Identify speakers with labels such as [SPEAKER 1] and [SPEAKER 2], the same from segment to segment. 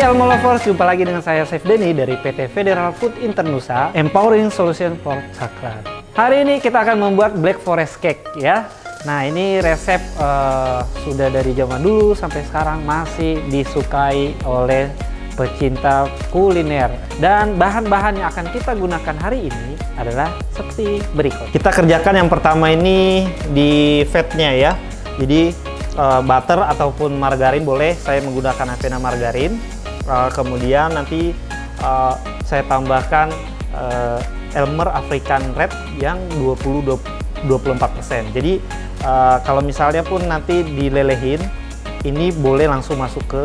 [SPEAKER 1] Hai Elmo Lovers, jumpa lagi dengan saya Chef Denny dari PT Federal Food Internusa, Empowering Solution for Coklat. Hari ini kita akan membuat Black Forest Cake ya. Nah ini resep sudah dari zaman dulu sampai sekarang masih disukai oleh pecinta kuliner. Dan bahan-bahan yang akan kita gunakan hari ini adalah seperti berikut. Kita kerjakan yang pertama ini di fatnya ya. Jadi butter ataupun margarin boleh, saya menggunakan avena margarin. Kemudian nanti saya tambahkan Elmer African Red yang 24%. Jadi kalau misalnya pun nanti dilelehin, ini boleh langsung masuk ke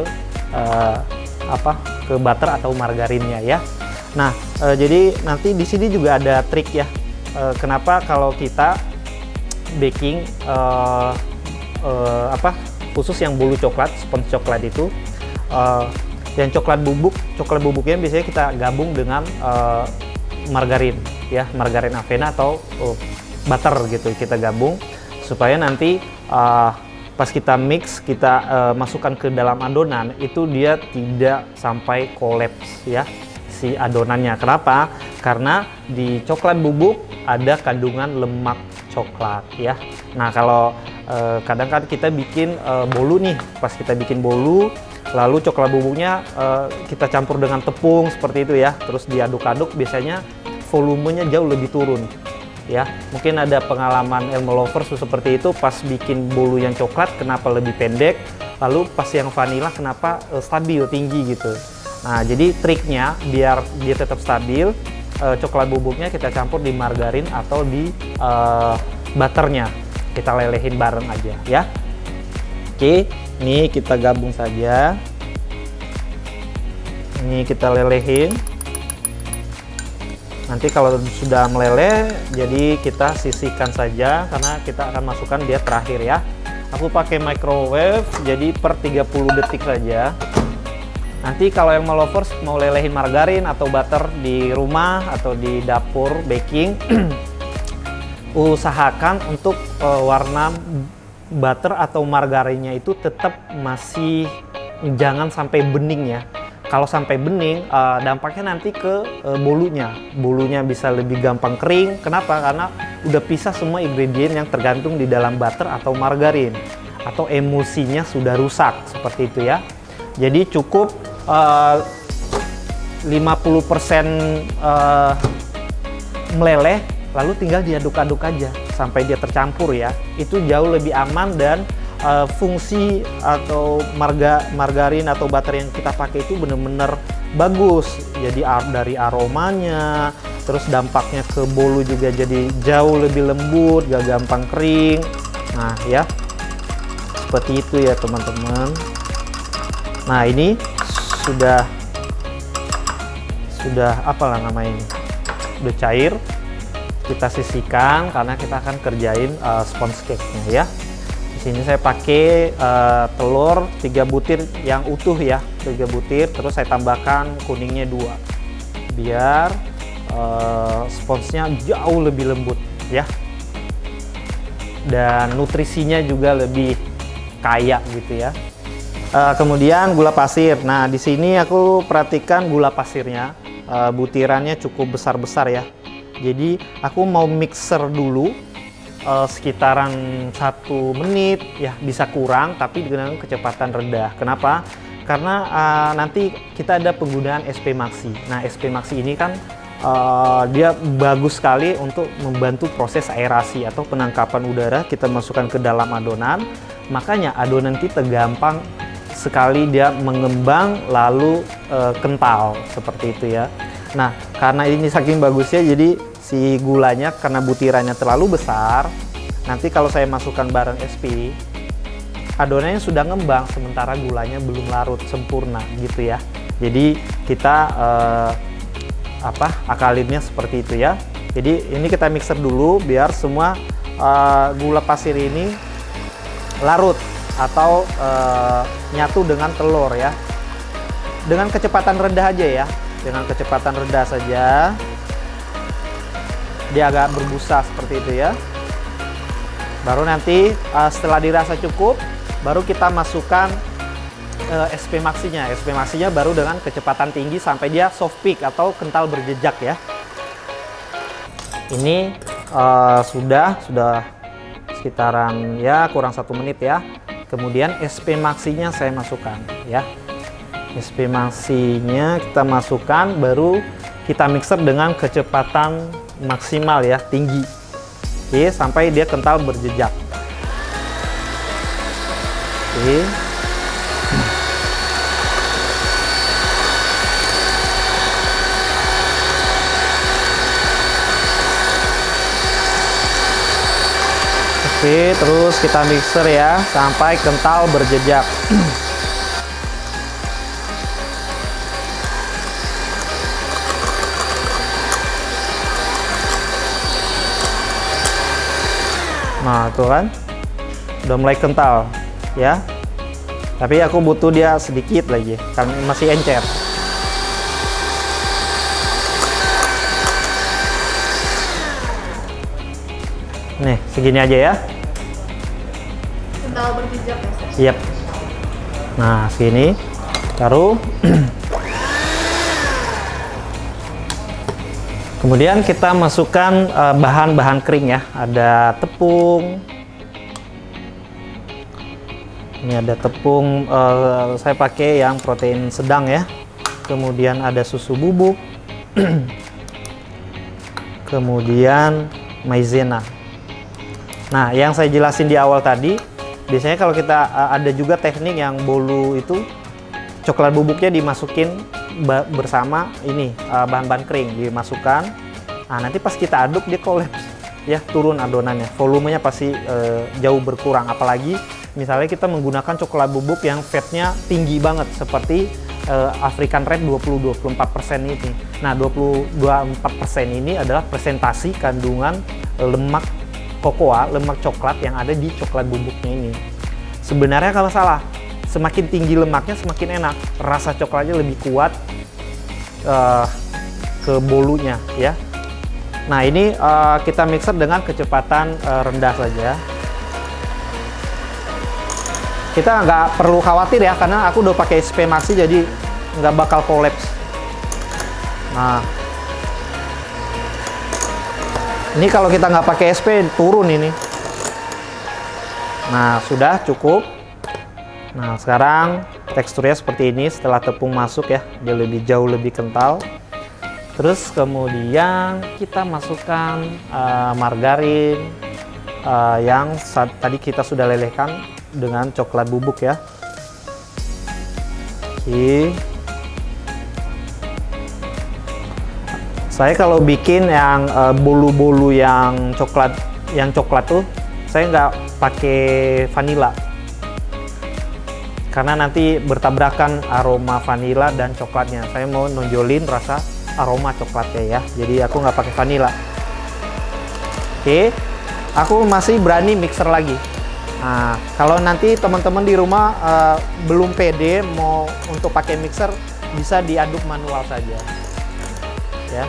[SPEAKER 1] ke butter atau margarinnya ya. Nah, jadi nanti di sini juga ada trik ya. Kenapa kalau kita baking khusus yang bolu coklat, sponge coklat itu, yang coklat bubuknya biasanya kita gabung dengan margarin ya, margarin avena atau butter gitu, kita gabung supaya nanti pas kita mix, kita masukkan ke dalam adonan, itu dia tidak sampai kolaps ya si adonannya. Kenapa? Karena di coklat bubuk ada kandungan lemak coklat ya. Nah kalau kadang kan kita bikin bolu nih, pas kita bikin bolu lalu coklat bubuknya kita campur dengan tepung seperti itu ya, terus diaduk-aduk, biasanya volumenya jauh lebih turun ya. Mungkin ada pengalaman Elmo Lovers seperti itu, pas bikin bolu yang coklat kenapa lebih pendek, lalu pas yang vanilla kenapa stabil tinggi gitu. Nah jadi triknya biar dia tetap stabil, coklat bubuknya kita campur di margarin atau di butternya, kita lelehin bareng aja ya. Oke, ini kita gabung saja. Ini kita lelehin. Nanti kalau sudah meleleh, jadi kita sisihkan saja karena kita akan masukkan dia terakhir ya. Aku pakai microwave, jadi per 30 detik saja. Nanti kalau yang lovers mau lelehin margarin atau butter di rumah atau di dapur baking, usahakan untuk warna butter atau margarinnya itu tetap masih, jangan sampai bening ya. Kalau sampai bening, dampaknya nanti ke bolunya bisa lebih gampang kering. Kenapa? Karena udah pisah semua ingredient yang tergantung di dalam butter atau margarin, atau emulsinya sudah rusak seperti itu ya. Jadi cukup 50% meleleh, lalu tinggal diaduk-aduk aja sampai dia tercampur ya. Itu jauh lebih aman dan fungsi atau margarin atau butter yang kita pakai itu benar-benar bagus. Jadi dari aromanya, terus dampaknya ke bolu juga jadi jauh lebih lembut, gak gampang kering. Nah ya, seperti itu ya teman-teman. Nah ini sudah apalah namanya, udah cair. Kita sisihkan karena kita akan kerjain sponge cake-nya ya. Di sini saya pakai telur 3 butir yang utuh ya, 3 butir, terus saya tambahkan kuningnya 2 biar sponsnya jauh lebih lembut ya. Dan nutrisinya juga lebih kaya gitu ya. Kemudian gula pasir. Nah, di sini aku perhatikan gula pasirnya, butirannya cukup besar-besar ya. Jadi aku mau mixer dulu sekitaran 1 menit ya, bisa kurang tapi dengan kecepatan rendah. Kenapa? Karena nanti kita ada penggunaan SP Maxi. Nah SP Maxi ini kan dia bagus sekali untuk membantu proses aerasi atau penangkapan udara kita masukkan ke dalam adonan. Makanya adonan kita gampang sekali dia mengembang lalu kental seperti itu ya. Nah karena ini saking bagusnya, jadi si gulanya karena butirannya terlalu besar, nanti kalau saya masukkan bareng SP, adonannya sudah ngembang sementara gulanya belum larut sempurna gitu ya. Jadi kita akalinnya seperti itu ya. Jadi ini kita mixer dulu biar semua gula pasir ini larut atau nyatu dengan telur ya. Dengan kecepatan rendah aja ya. Dengan kecepatan rendah saja. Dia agak berbusa seperti itu ya. Baru nanti setelah dirasa cukup, baru kita masukkan SP maxinya. SP maxinya baru dengan kecepatan tinggi sampai dia soft peak atau kental berjejak ya. Ini sudah sekitaran ya kurang 1 menit ya. Kemudian SP maxinya saya masukkan ya. SP maxinya kita masukkan, baru kita mixer dengan kecepatan maksimal ya, tinggi. Oke, sampai dia kental berjejak. Oke. Oke, terus kita mixer ya sampai kental berjejak. Nah, tuh kan udah mulai kental ya. Tapi aku butuh dia sedikit lagi karena masih encer. Nih, segini aja ya.
[SPEAKER 2] Kental berjejak ya, Chef?
[SPEAKER 1] Yep. Nah, segini. Taruh. Kemudian kita masukkan bahan-bahan kering ya. Ada tepung. Ini ada tepung, saya pakai yang protein sedang ya. Kemudian ada susu bubuk. Kemudian maizena. Nah, yang saya jelasin di awal tadi, biasanya kalau kita ada juga teknik yang bolu itu coklat bubuknya dimasukin bersama ini bahan-bahan kering dimasukkan. Nah, nanti pas kita aduk dia kolaps ya, turun adonannya, volumenya pasti jauh berkurang. Apalagi misalnya kita menggunakan coklat bubuk yang fatnya tinggi banget seperti African Red 20-24% ini. Nah, 24% ini adalah presentasi kandungan lemak kokoa, lemak coklat yang ada di coklat bubuknya ini. Sebenarnya kalau salah, semakin tinggi lemaknya semakin enak, rasa coklatnya lebih kuat ke bolunya ya. Nah, ini kita mixer dengan kecepatan rendah saja. Kita nggak perlu khawatir ya, karena aku udah pakai SP maxi jadi nggak bakal kolaps. Nah, ini kalau kita nggak pakai SP turun ini. Nah, sudah cukup. Nah, sekarang teksturnya seperti ini setelah tepung masuk ya, dia lebih jauh lebih kental. Terus kemudian kita masukkan margarin yang tadi kita sudah lelehkan dengan coklat bubuk ya. Oke. Saya kalau bikin yang bolu-bolu yang coklat tuh, saya nggak pakai vanila. Karena nanti bertabrakan aroma vanila dan coklatnya. Saya mau nonjolin rasa aroma coklatnya ya. Jadi aku nggak pakai vanila. Oke, aku masih berani mixer lagi. Nah, kalau nanti teman-teman di rumah belum pede mau untuk pakai mixer, bisa diaduk manual saja. Ya,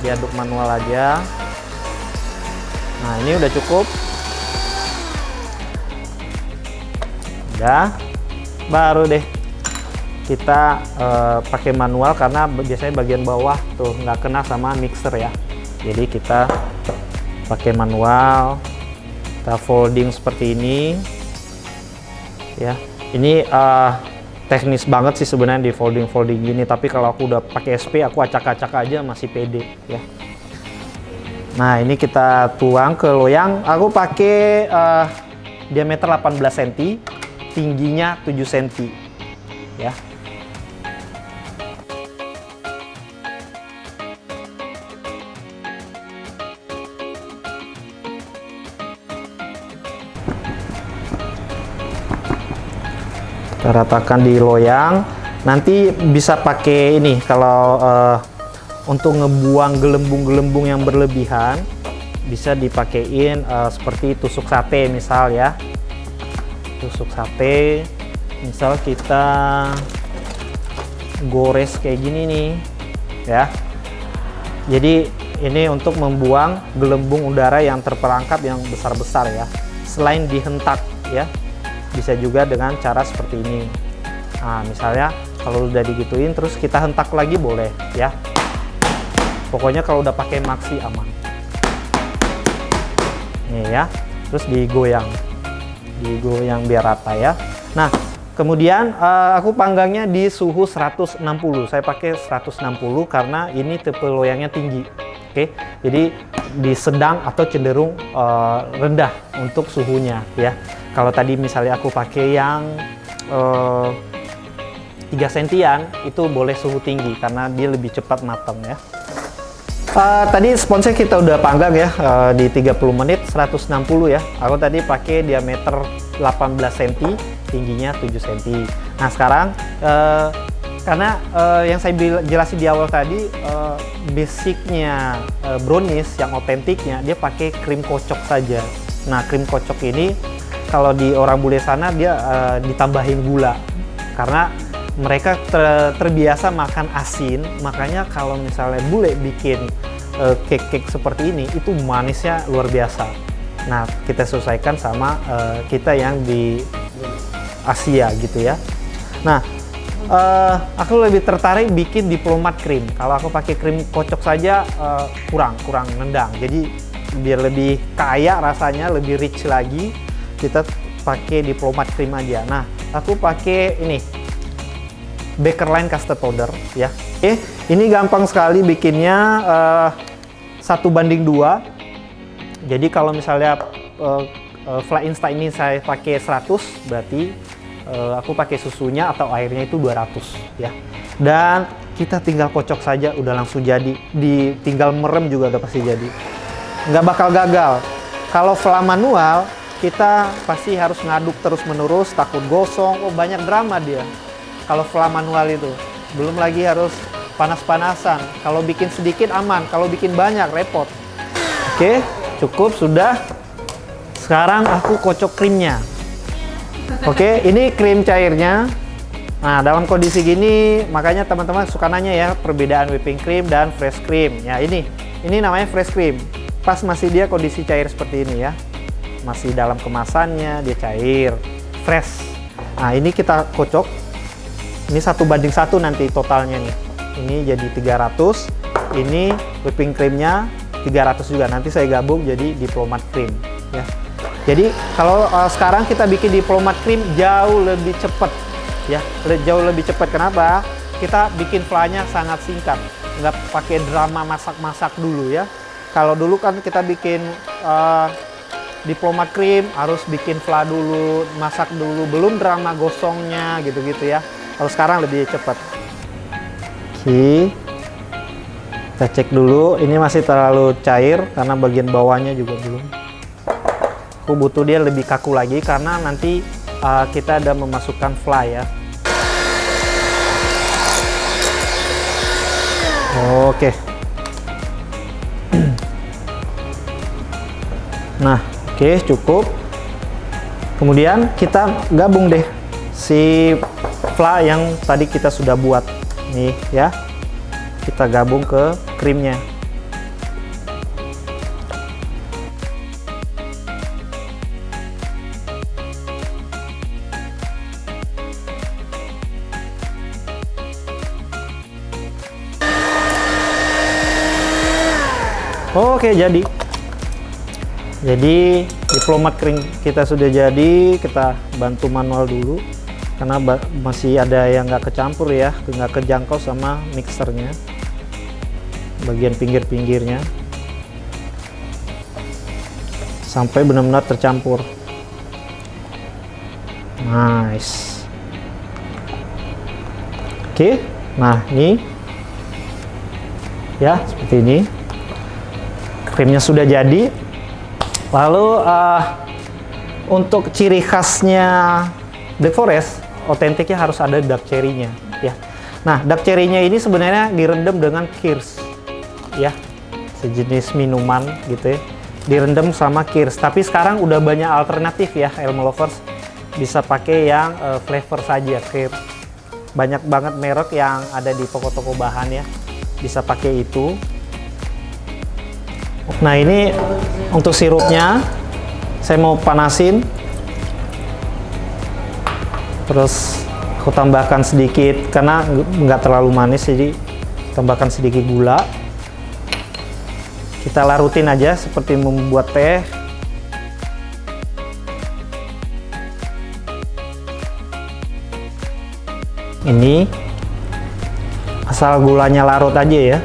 [SPEAKER 1] diaduk manual aja. Nah, ini udah cukup. Udah, baru deh kita pakai manual karena biasanya bagian bawah tuh nggak kena sama mixer ya. Jadi kita pakai manual, kita folding seperti ini ya. Ini teknis banget sih sebenarnya di folding gini, tapi kalau aku udah pakai SP aku acak-acak aja masih pede ya. Nah, ini kita tuang ke loyang. Aku pakai diameter 18 cm, tingginya 7 cm ya. Kita ratakan di loyang. Nanti bisa pakai ini kalau untuk ngebuang gelembung-gelembung yang berlebihan, bisa dipakein seperti tusuk sate misal ya. Tusuk sate, misal kita gores kayak gini nih ya. Jadi ini untuk membuang gelembung udara yang terperangkap yang besar-besar ya. Selain dihentak ya, bisa juga dengan cara seperti ini. Nah, misalnya kalau udah digituin terus kita hentak lagi boleh ya. Pokoknya kalau udah pakai maksi aman. Nih ya, terus digoyang biar rata ya. Nah, kemudian aku panggangnya di suhu 160. Saya pakai 160 karena ini tipe loyangnya tinggi. Oke, jadi di sedang atau cenderung rendah untuk suhunya ya. Kalau tadi misalnya aku pakai yang 3 sentian, itu boleh suhu tinggi karena dia lebih cepat matang ya. Tadi sponsnya kita udah panggang ya di 30 menit 160 ya. Aku tadi pakai diameter 18 cm, tingginya 7 cm. Nah sekarang karena yang saya jelasin di awal tadi, basicnya brownies yang otentiknya dia pakai krim kocok saja. Nah krim kocok ini kalau di orang bule sana dia ditambahin gula karena mereka terbiasa makan asin, makanya kalau misalnya bule bikin cake seperti ini, itu manisnya luar biasa. Nah, kita sesuaikan sama kita yang di Asia gitu ya. Nah, aku lebih tertarik bikin diplomat cream. Kalau aku pakai krim kocok saja kurang nendang. Jadi biar lebih kaya rasanya, lebih rich lagi, kita pakai diplomat cream aja. Nah, aku pakai ini Bakerline custard powder ya. Oke, ini gampang sekali bikinnya, 1:2. Jadi kalau misalnya fly instant ini saya pakai 100, berarti aku pakai susunya atau airnya itu 200 ya. Dan kita tinggal kocok saja udah langsung jadi. Tinggal merem juga udah pasti jadi. Nggak bakal gagal. Kalau fly manual kita pasti harus ngaduk terus menerus, takut gosong, banyak drama dia. Kalau fly manual itu, belum lagi harus panas-panasan. Kalau bikin sedikit aman, kalau bikin banyak repot. Oke, cukup sudah. Sekarang aku kocok krimnya. Oke, ini krim cairnya. Nah, dalam kondisi gini, makanya teman-teman suka nanya ya perbedaan whipping cream dan fresh cream. Ya ini namanya fresh cream. Pas masih dia kondisi cair seperti ini ya. Masih dalam kemasannya, dia cair, fresh. Nah, ini kita kocok. Ini 1:1 nanti totalnya nih. Ini jadi 300. Ini whipping creamnya 300 juga. Nanti saya gabung jadi diplomat cream ya. Jadi kalau sekarang kita bikin diplomat cream jauh lebih cepat ya. Jauh lebih cepat. Kenapa? Kita bikin fly-nya sangat singkat. Nggak pakai drama masak-masak dulu ya. Kalau dulu kan kita bikin diplomat cream harus bikin fly dulu, masak dulu, belum drama gosongnya gitu-gitu ya. Kalau sekarang lebih cepat. Oke, kita cek dulu. Ini masih terlalu cair karena bagian bawahnya juga belum. Aku butuh dia lebih kaku lagi karena nanti kita ada memasukkan fly ya. Oke. Nah, oke, cukup. Kemudian kita gabung deh si fly yang tadi kita sudah buat nih ya, kita gabung ke krimnya. Oke, jadi diplomat cream kita sudah jadi. Kita bantu manual dulu karena masih ada yang nggak kecampur ya, nggak kejangkau sama mixernya bagian pinggir-pinggirnya sampai benar-benar tercampur. Nice. Oke, nah ini ya seperti ini krimnya sudah jadi. Lalu untuk ciri khasnya Black Forest otentiknya harus ada dark cherry-nya ya. Nah, dark cherry-nya ini sebenarnya direndam dengan Kirsch ya, sejenis minuman gitu ya, direndam sama Kirsch. Tapi sekarang udah banyak alternatif ya, Elmo Lovers bisa pakai yang flavor saja Kirsch. Banyak banget merek yang ada di toko-toko bahan ya, bisa pakai itu. Nah, ini untuk sirupnya saya mau panasin. Terus Aku tambahkan sedikit karena nggak terlalu manis, jadi tambahkan sedikit gula. Kita larutin aja seperti membuat teh. Ini asal gulanya larut aja ya.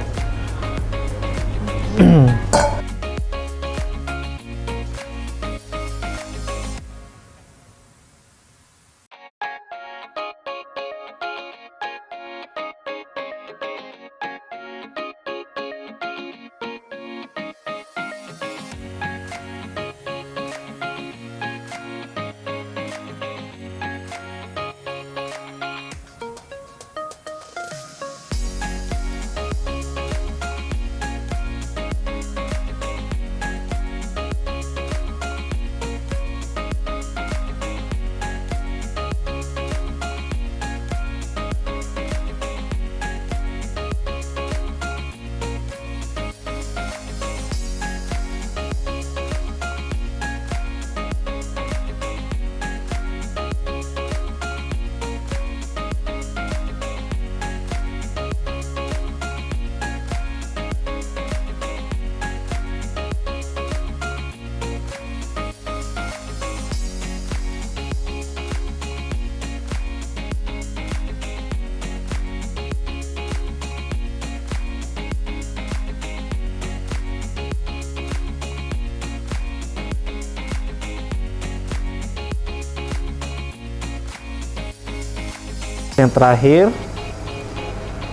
[SPEAKER 1] Yang terakhir,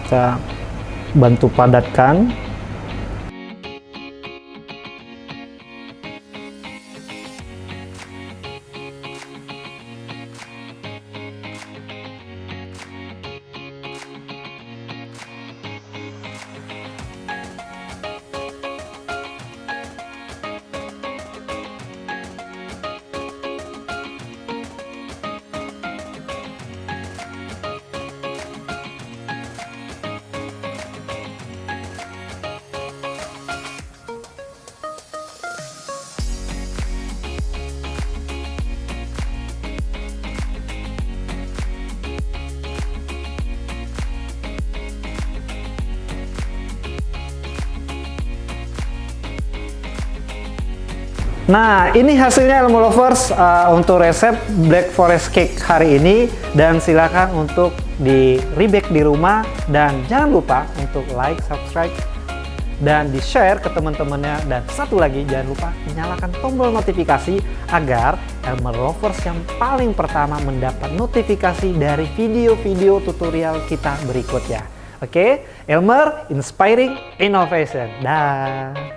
[SPEAKER 1] kita bantu padatkan. Nah, ini hasilnya Elmo Lovers untuk resep Black Forest Cake hari ini, dan silakan untuk di rebake di rumah, dan jangan lupa untuk like, subscribe, dan di share ke teman-temannya, dan satu lagi jangan lupa nyalakan tombol notifikasi agar Elmo Lovers yang paling pertama mendapat notifikasi dari video-video tutorial kita berikutnya. Oke, Elmer Inspiring Innovation. Dah.